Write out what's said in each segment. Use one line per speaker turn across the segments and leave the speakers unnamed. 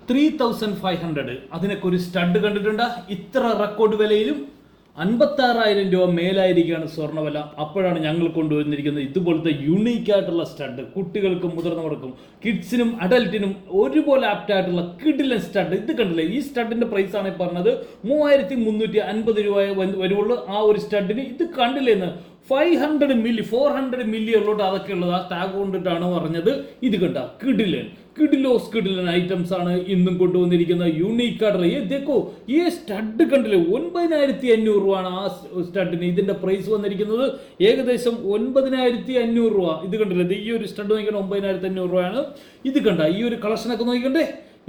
3500. അതിനൊക്കെ ഒരു സ്റ്റഡ് കണ്ടിട്ടുണ്ട്. ഇത്ര റെക്കോർഡ് വിലയിലും 56,000 രൂപ മേലായിരിക്കുകയാണ് സ്വർണ്ണവില. അപ്പോഴാണ് ഞങ്ങൾ കൊണ്ടുവന്നിരിക്കുന്നത് ഇതുപോലത്തെ യൂണീക്ക് ആയിട്ടുള്ള സ്റ്റഡ്. കുട്ടികൾക്കും മുതിർന്നവർക്കും കിഡ്സിനും അഡൽറ്റിനും ഒരുപോലെ ആപ്റ്റ് ആയിട്ടുള്ള കിഡിലൻ സ്റ്റഡ്. ഇത് കണ്ടില്ലേ, ഈ സ്റ്റഡിന്റെ പ്രൈസ് ആണ് പറഞ്ഞത് 3350 രൂപ വരുള്ളൂ ആ ഒരു സ്റ്റഡിന്. ഇത് കണ്ടില്ലേന്ന് 400 മില്ലി ഉള്ളോട്ട് അതൊക്കെ ഉള്ളത്. ആ ടാഗ് കൊണ്ടിട്ടാണ് പറഞ്ഞത്. ഇത് കണ്ട കിഡിലൻ ഐറ്റംസ് ആണ് ഇന്നും കൊണ്ടുവന്നിരിക്കുന്നത്. യൂണീക്ക് ആയിട്ടുള്ള ഈ സ്റ്റഡ് കണ്ടില്ലേ, 9500 രൂപയാണ് ആ സ്റ്റഡിന്. ഇതിന്റെ പ്രൈസ് വന്നിരിക്കുന്നത് ഏകദേശം 9500 രൂപ. ഇത് കണ്ടില്ലേ, ഈ ഒരു സ്റ്റഡ് നോക്കിക്കണ്ടേ 9500 രൂപയാണ്. ഇത് കണ്ട ഈ ഒരു കളക്ഷനൊക്കെ നോക്കിക്കണ്ടേ,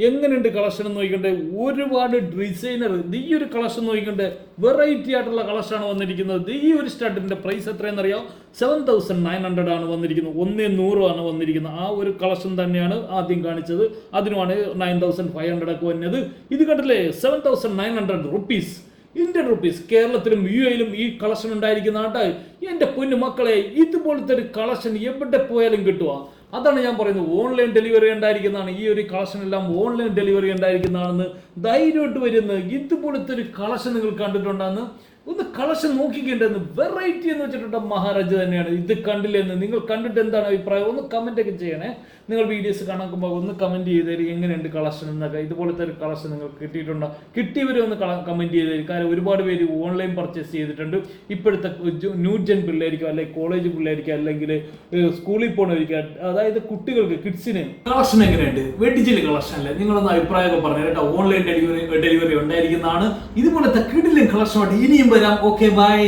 എങ്ങനെയുണ്ട് കളക്ഷൻ എന്ന് നോക്കിക്കണ്ടേ. ഒരുപാട് ഡിസൈനർ. ഈ ഒരു കളക്ഷൻ നോക്കിക്കണ്ടേ, വെറൈറ്റി ആയിട്ടുള്ള കളക്ഷനാണ് വന്നിരിക്കുന്നത്. ഈ ഒരു സ്റ്റഡിന്റെ പ്രൈസ് എത്രയെന്ന് അറിയാം? 7900 ആണ് വന്നിരിക്കുന്നത്. 100 ആണ് വന്നിരിക്കുന്നത്. ആ ഒരു കളക്ഷൻ തന്നെയാണ് ആദ്യം കാണിച്ചത്. അതിനുമാണ് 9500 ഒക്കെ വന്നത്. ഇത് കണ്ടില്ലേ, 7900 റുപ്പീസ്, ഇന്ത്യൻ റുപ്പീസ്. കേരളത്തിലും യു എയിലും ഈ കളക്ഷൻ ഉണ്ടായിരിക്കുന്ന ആട്ടെ. എൻ്റെ പൊന്നു മക്കളെ, ഇതുപോലത്തെ ഒരു കളക്ഷൻ എവിടെ പോയാലും കിട്ടുക. അതാണ് ഞാൻ പറയുന്നത്, ഓൺലൈൻ ഡെലിവറി ഉണ്ടായിരിക്കുന്നതാണ്. ഈ ഒരു കളക്ഷൻ എല്ലാം ഓൺലൈൻ ഡെലിവറി ഉണ്ടായിരിക്കുന്നതാണെന്ന് ധൈര്യമായിട്ട് വരുന്നത്. ഇതുപോലത്തെ ഒരു കളക്ഷൻ നിങ്ങൾ കണ്ടിട്ടുണ്ടെന്ന് ഒന്ന് കളക്ഷൻ നോക്കിക്കേണ്ടതെന്ന്. വെറൈറ്റി എന്ന് വെച്ചിട്ടുണ്ട് മഹാരാജ തന്നെയാണ്. ഇത് കണ്ടില്ലെന്ന് നിങ്ങൾ കണ്ടിട്ട് എന്താണ് അഭിപ്രായം? ഒന്ന് കമന്റ് ഒക്കെ ചെയ്യണേ. നിങ്ങൾ വീഡിയോസ് കാണുമ്പോൾ ഒന്ന് കമന്റ് ചെയ്തേരി എങ്ങനെയുണ്ട് കളക്ഷൻ എന്നൊക്കെ. ഇതുപോലത്തെ ഒരു കളക്ഷൻ നിങ്ങൾക്ക് കിട്ടിയിട്ടുണ്ടോ? കിട്ടിയവരെ ഒന്ന് കമന്റ് ചെയ്തേരി. കാരണം ഒരുപാട് പേര് ഓൺലൈൻ പർച്ചേസ് ചെയ്തിട്ടുണ്ട്. ഇപ്പോഴത്തെ ന്യൂ ജെൻ പിള്ളേരിക്കും, അല്ലെങ്കിൽ കോളേജ് പിള്ളേരിക്കും, അല്ലെങ്കിൽ സ്കൂളിൽ പോകുന്നവരിക്കും, അതായത് കുട്ടികൾക്ക് കിഡ്സിന് കളക്ഷൻ എങ്ങനെയുണ്ട്? വെഡിജിൽ കളക്ഷൻ അല്ലേ? നിങ്ങളൊന്ന് അഭിപ്രായമൊക്കെ പറഞ്ഞു കേട്ടോ. ഓൺലൈൻ ഡെലിവറി ഉണ്ടായിരിക്കുന്നതാണ്. ഇതുപോലത്തെ കിഡിലും കളക്ഷനായിട്ട് ഇനിയും വരാം. Okay, by.